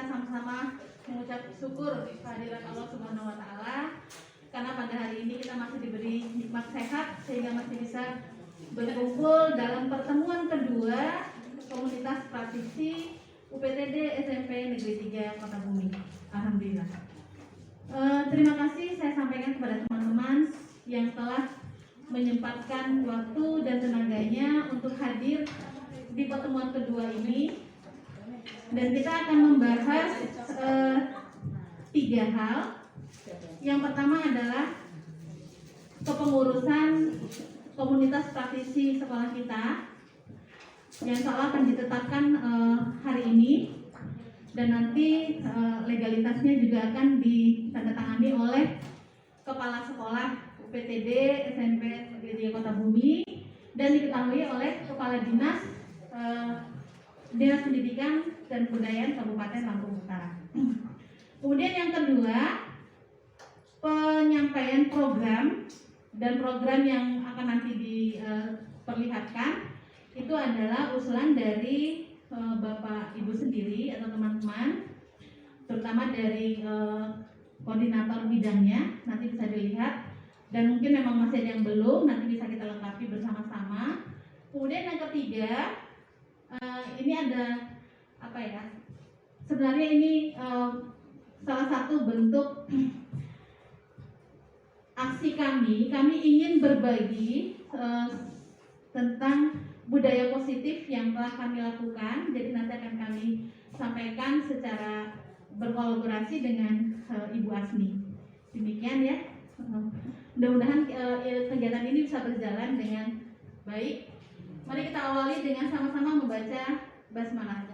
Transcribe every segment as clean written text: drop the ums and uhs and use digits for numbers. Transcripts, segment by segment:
kita sama-sama mengucap syukur kehadiran Allah Subhanahu wa taala karena pada hari ini kita masih diberi nikmat sehat sehingga masih bisa berkumpul dalam pertemuan kedua komunitas praktisi UPTD SMP Negeri 3 Kota Bumi. Alhamdulillah. Terima kasih saya sampaikan kepada teman-teman yang telah menyempatkan waktu dan tenaganya untuk hadir di pertemuan kedua ini, dan kita akan membahas 3 hal. Yang pertama adalah kepengurusan komunitas praktisi sekolah kita yang seolah akan ditetapkan hari ini, dan nanti legalitasnya juga akan ditandatangani oleh kepala sekolah UPTD SMP Negeri 3 Kota Bumi dan diketahui oleh kepala dinas Pendidikan dan Kebudayaan Kabupaten Lampung Utara. Kemudian yang kedua, penyampaian program dan program yang akan nanti diperlihatkan itu adalah usulan dari Bapak Ibu sendiri atau teman-teman, terutama dari koordinator bidangnya, nanti bisa dilihat, dan mungkin memang masih ada yang belum, nanti bisa kita lengkapi bersama-sama. Kemudian yang ketiga, ini ada apa ya? Sebenarnya ini salah satu bentuk aksi kami ingin berbagi tentang budaya positif yang telah kami lakukan. Jadi nanti akan kami sampaikan secara berkolaborasi dengan Ibu Asmi. Demikian ya. Mudah-mudahan kegiatan ini bisa berjalan dengan baik. Mari kita awali dengan sama-sama membaca basmalah.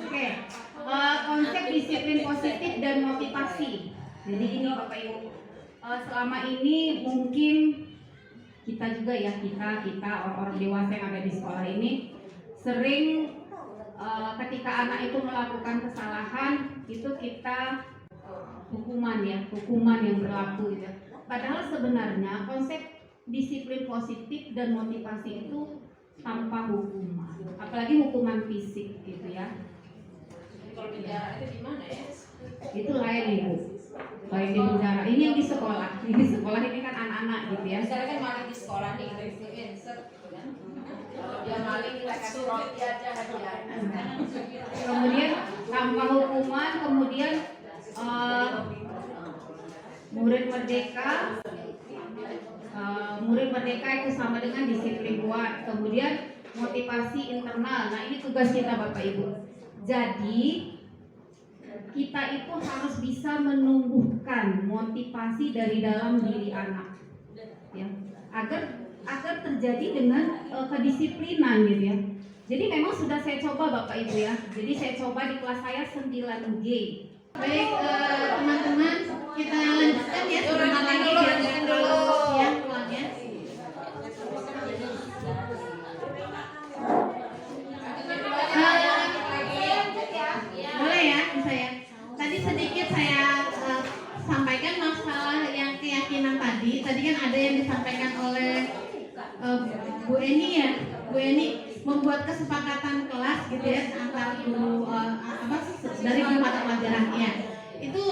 Oke, konsep disiplin positif dan motivasi. Jadi ini Bapak Ibu, selama ini mungkin kita juga ya, kita orang-orang dewasa yang ada di sekolah ini sering ketika anak itu melakukan kesalahan itu kita hukuman yang berlaku gitu. Padahal sebenarnya konsep disiplin positif dan motivasi itu tanpa hukuman, apalagi hukuman fisik gitu ya. Kalau penjara itu di mana ya? Itu lain Ibu. Lain di penjara. Ini yang di sekolah. Ini di sekolah ini kan anak-anak gitu ya. Misalnya kan maling di sekolah nih, kita insert gitu kan. Kalau dia maling kita kasih roti aja hadiah. Kemudian tanpa hukuman, kemudian murid merdeka itu sama dengan disiplin kuat. Kemudian motivasi internal. Nah, ini tugas kita Bapak Ibu. Jadi kita itu harus bisa menumbuhkan motivasi dari dalam diri anak, ya, agar terjadi dengan kedisiplinan gitu ya. Jadi memang sudah saya coba Bapak Ibu ya. Jadi saya coba di kelas saya 9G. Baik teman-teman, kita lanjutkan ya. Sebentar lagi dilanjutkan dulu ya pulangnya. Boleh ya, bisa ya. Tadi sedikit saya sampaikan masalah yang keyakinan tadi. Tadi kan ada yang disampaikan oleh Bu Eni ya. Bu Eni membuat kesepakatan kelas gitu ya antara guru dari mata pelajarannya. Itu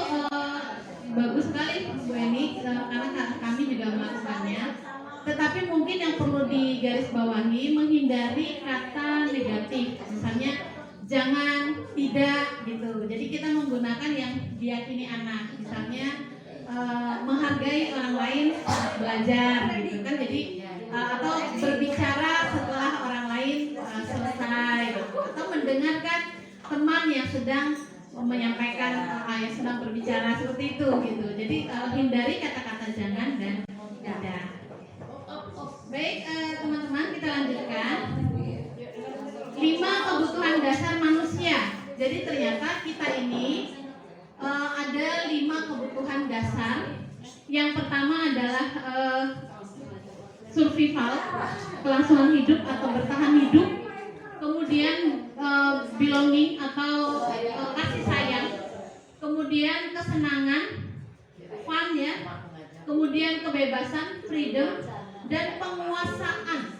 bagus sekali Bu Eni karena kami juga melakukannya. Tetapi mungkin yang perlu digarisbawahi menghindari kata negatif. Misalnya jangan, tidak gitu. Jadi kita menggunakan yang diyakini anak. Misalnya menghargai orang lain saat belajar gitu kan. Jadi atau berbicara setelah orang lain selesai gitu. Atau mendengarkan teman yang sedang menyampaikan yang sedang berbicara seperti itu gitu. Jadi hindari kata-kata jangan dan tidak. Baik teman-teman, kita lanjutkan. 5 kebutuhan dasar manusia. Jadi ternyata kita ini ada 5 kebutuhan dasar. Yang pertama adalah survival, kelangsungan hidup atau bertahan hidup. Kemudian belonging atau kasih sayang. Kemudian kesenangan, fun ya. Kemudian kebebasan, freedom, dan penguasaan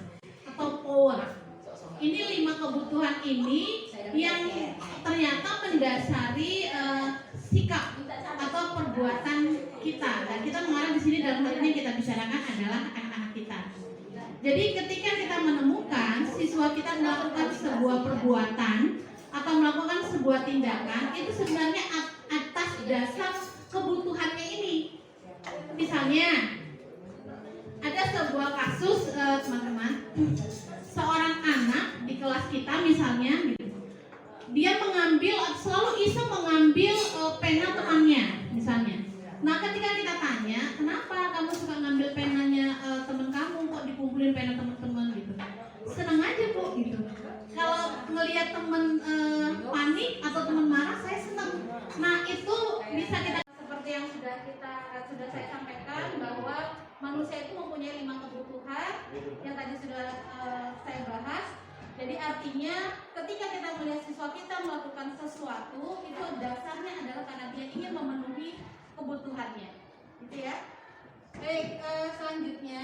atau power. Ini 5 kebutuhan ini yang ternyata mendasari sikap atau perbuatan kita. Dan kita mengarah di sini dalam hal ini yang kita bicarakan adalah anak-anak kita. Jadi ketika kita menemukan siswa kita melakukan sebuah perbuatan atau melakukan sebuah tindakan, itu sebenarnya atas dasar kebutuhannya ini. Misalnya ada sebuah kasus teman-teman, seorang anak di kelas kita misalnya gitu, dia selalu iseng mengambil pena temannya misalnya. Nah ketika kita tanya, kenapa kamu suka ngambil penanya teman kamu, kok dikumpulin pena teman-teman gitu, senang aja kok gitu. Kalau ngelihat teman panik atau teman marah, saya senang. Nah itu bisa kita seperti yang sudah saya sampaikan bahwa manusia itu mempunyai 5 kebutuhan yang tadi sudah saya bahas. Jadi artinya ketika kita melihat siswa kita melakukan sesuatu, itu dasarnya adalah karena dia ingin memenuhi kebutuhannya, gitu ya. Baik, selanjutnya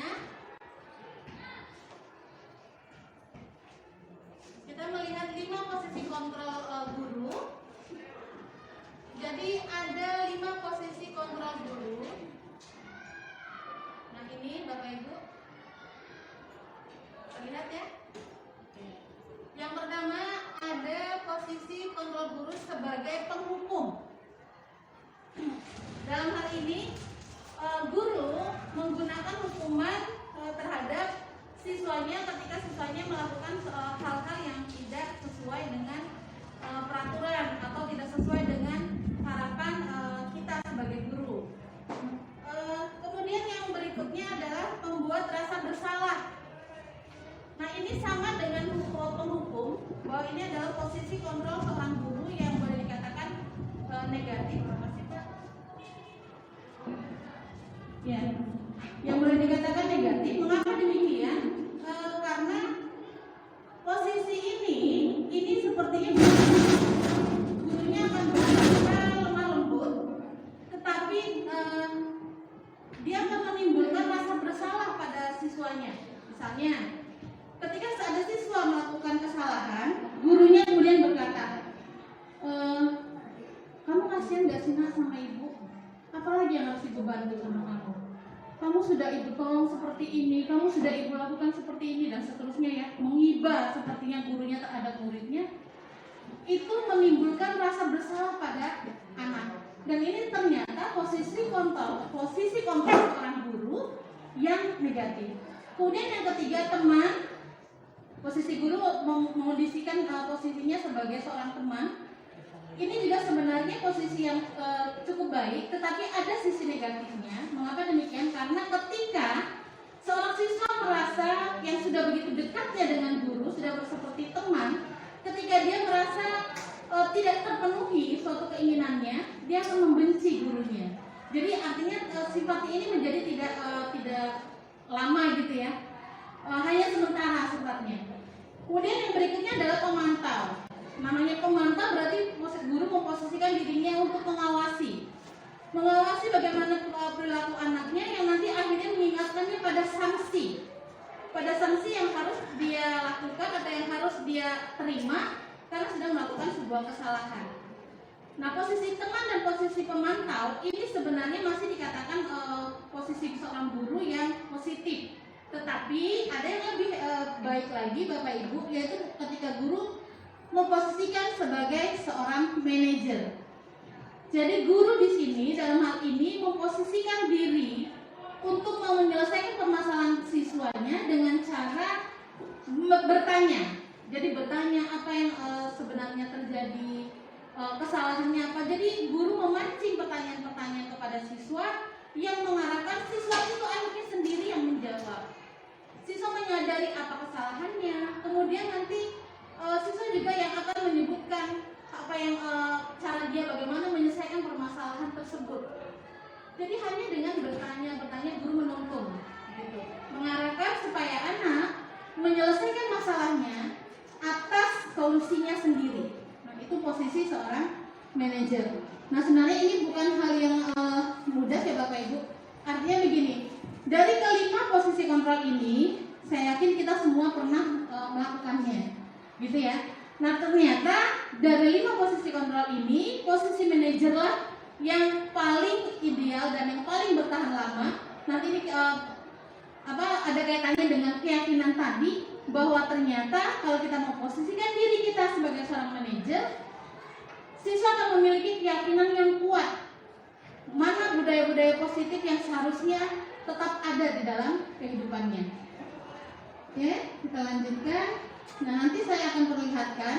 kita melihat 5 posisi kontrol guru. Jadi ada 5 posisi kontrol guru. Nah ini Bapak Ibu lihat ya. Yang pertama ada posisi kontrol guru sebagai penghukum. Dalam hal ini guru menggunakan hukuman terhadap siswanya ketika siswanya melakukan hal-hal yang tidak sesuai dengan peraturan atau tidak sesuai dengan harapan kita sebagai guru. Kemudian yang berikutnya adalah membuat rasa bersalah. Nah ini sama dengan penghukum, bahwa ini adalah posisi kontrol seorang guru yang boleh dikatakan negatif. Ya, yang boleh dikatakan negatif. Mengapa demikian? Karena posisi ini sepertinya gurunya akan berkata lemah lembut, tetapi dia akan menimbulkan rasa bersalah pada siswanya. Misalnya, ketika ada siswa melakukan kesalahan, gurunya kemudian berkata, kamu kasihan gak sih nak sama ibu? Apalagi yang harus ibu bantu sama kamu? Kamu sudah ibu tolong seperti ini, kamu sudah ibu lakukan seperti ini, dan seterusnya ya. Mengiba sepertinya gurunya terhadap muridnya, itu menimbulkan rasa bersalah pada anak. Dan ini ternyata posisi kontrol seorang guru yang negatif. Kemudian yang ketiga, teman. Posisi guru mengondisikan posisinya sebagai seorang teman. Ini juga sebenarnya posisi yang cukup baik, tetapi ada sisi negatifnya. Mengapa demikian? Karena ketika seorang siswa merasa yang sudah begitu dekatnya dengan guru, sudah seperti teman, ketika dia merasa tidak terpenuhi suatu keinginannya, dia akan membenci gurunya. Jadi artinya sifat ini menjadi tidak lama gitu ya, hanya sementara sifatnya. Kemudian yang berikutnya adalah pemantau. Namanya pemantau berarti guru memposisikan dirinya untuk mengawasi bagaimana perilaku anaknya, yang nanti akhirnya mengingatkannya pada sanksi yang harus dia lakukan atau yang harus dia terima karena sedang melakukan sebuah kesalahan. Nah, posisi teman dan posisi pemantau ini sebenarnya masih dikatakan posisi seorang guru yang positif. Tetapi ada yang lebih baik lagi Bapak Ibu, yaitu ketika guru memposisikan sebagai seorang manajer. Jadi guru di sini dalam hal ini memposisikan diri untuk menyelesaikan permasalahan siswanya dengan cara bertanya. Jadi bertanya apa yang sebenarnya terjadi, kesalahannya apa. Jadi guru memancing pertanyaan-pertanyaan kepada siswa yang mengharapkan siswa itu akhirnya sendiri yang menjawab. Siswa menyadari apa kesalahannya, kemudian nanti siswa juga yang akan menyebutkan apa yang cara dia bagaimana menyelesaikan permasalahan tersebut. Jadi hanya dengan bertanya guru menuntun, gitu. Mengarahkan supaya anak menyelesaikan masalahnya atas solusinya sendiri. Nah itu posisi seorang manajer. Nah sebenarnya ini bukan hal yang mudah ya Bapak Ibu. Artinya begini, dari kelima posisi kontrol ini saya yakin kita semua pernah melakukannya, gitu ya. Nah ternyata dari 5 posisi kontrol ini, posisi manajer lah yang paling ideal dan yang paling bertahan lama. Nanti ini ada kaitannya dengan keyakinan tadi bahwa ternyata kalau kita mau posisikan diri kita sebagai seorang manajer, siswa akan memiliki keyakinan yang kuat mana budaya-budaya positif yang seharusnya tetap ada di dalam kehidupannya. Oke, kita lanjutkan. Nah, nanti saya akan perlihatkan.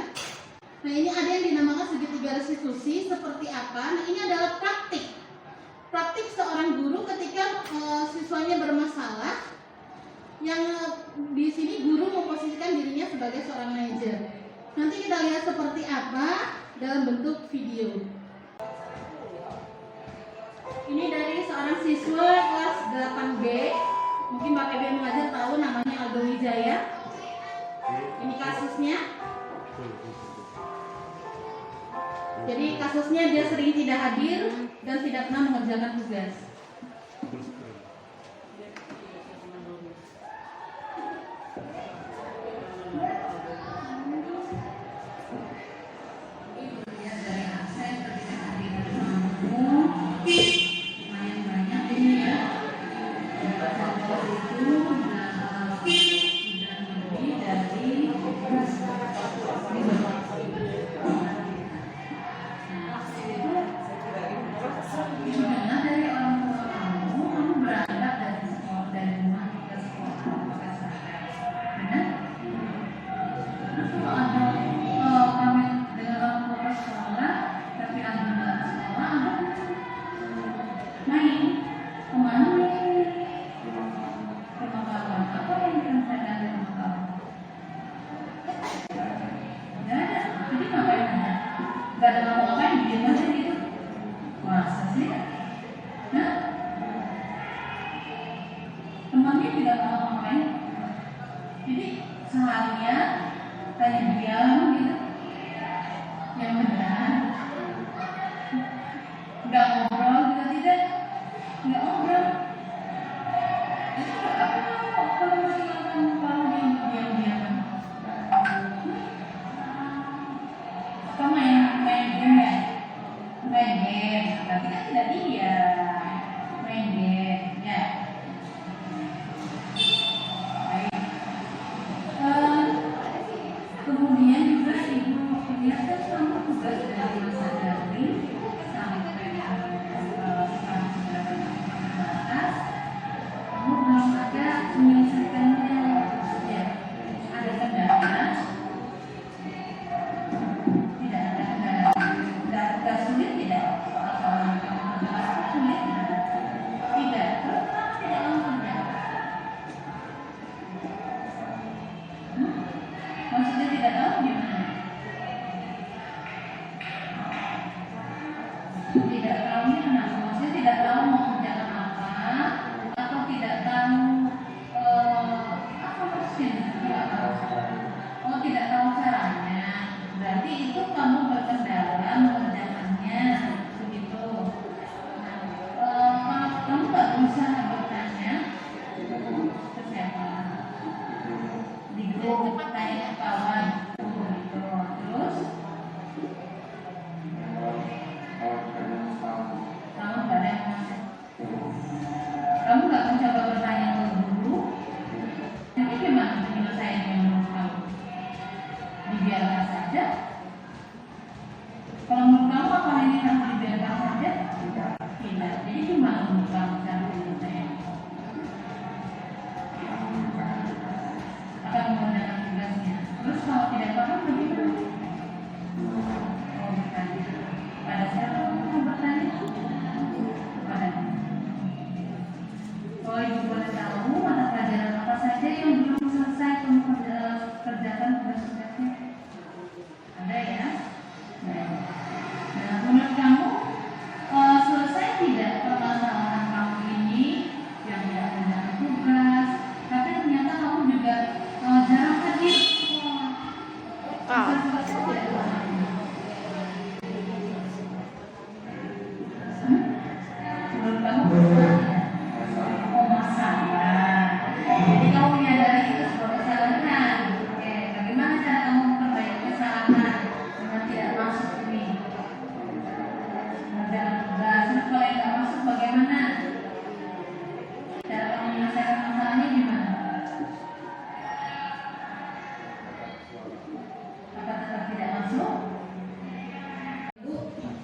Nah, ini ada yang dinamakan segitiga restitusi seperti apa. Nah, ini adalah praktik. Praktik seorang guru ketika siswanya bermasalah. Yang di sini guru memposisikan dirinya sebagai seorang manajer. Nanti kita lihat seperti apa dalam bentuk video. Ini dari seorang siswa kelas 8B. Mungkin Mbak PB mengajar tahu namanya Aldo Wijaya. Ini kasusnya. Jadi kasusnya dia sering tidak hadir dan tidak pernah mengerjakan tugas.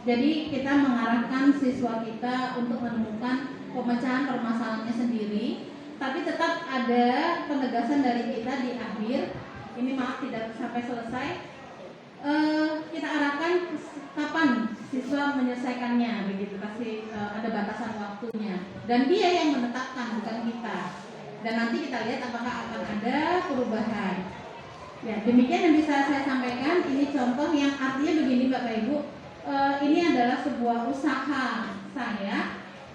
Jadi kita mengarahkan siswa kita untuk menemukan pemecahan permasalahannya sendiri, tapi tetap ada penegasan dari kita di akhir. Ini maaf tidak sampai selesai. Kita arahkan kapan siswa menyelesaikannya, begitu, kasih ada batasan waktunya. Dan dia yang menetapkan, bukan kita. Dan nanti kita lihat apakah akan ada perubahan. Ya, demikian yang bisa saya sampaikan. Ini contoh yang artinya begini Bapak Ibu. Ini adalah sebuah usaha saya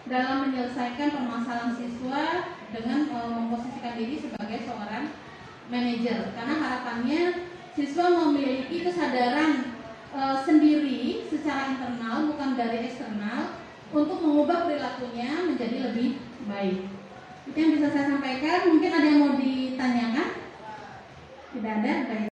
dalam menyelesaikan permasalahan siswa dengan memposisikan diri sebagai seorang manajer. Karena harapannya siswa memiliki kesadaran sendiri secara internal, bukan dari eksternal, untuk mengubah perilakunya menjadi lebih baik. Itu yang bisa saya sampaikan. Mungkin ada yang mau ditanyakan? Tidak ada. Baik.